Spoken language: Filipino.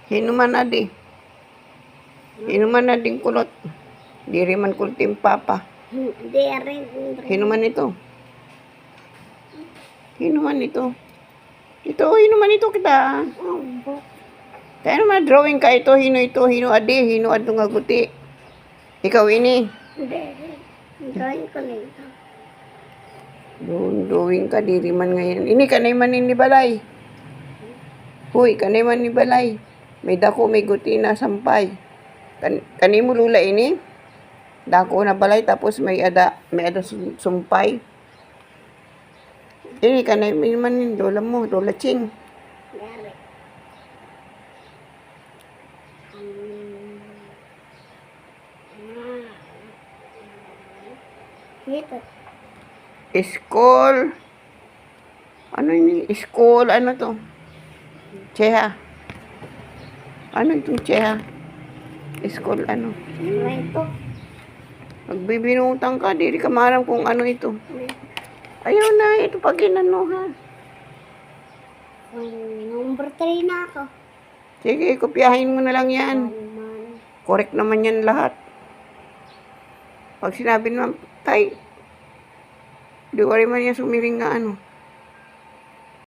Hinuman na di. Hinuman na din kulot. Diri man kultim papa. Hinuman ito. Hinuman ito. Ito, hinuman ito kita. Kaya naman drawing ka ito, hino adi, hino adto nga guti. Ikaw ini. Drawing ko na ito. Drawing ka, diri man ngayon. Ini kanay man ni balay. Huy, kanay man ni balay. May dako, may guti na sampay. Kanay mo lula ini. Dako na balay, tapos may ada sumpay. Ini kanay man ni lola mo, lola Ching. Dari. Ito. School. Ano ini? School, ano to? Cheha. Ano itong Cheha? School, ano? Ito. Magbibinutang ka, di ka maram kung ano ito. Ayaw na, ito pag inano ha. Number 3 na ako. Sige, kopyahin mo na lang yan. Correct naman yan lahat. Pag sinabi naman, tay, di wari man yan sumiring nga ano.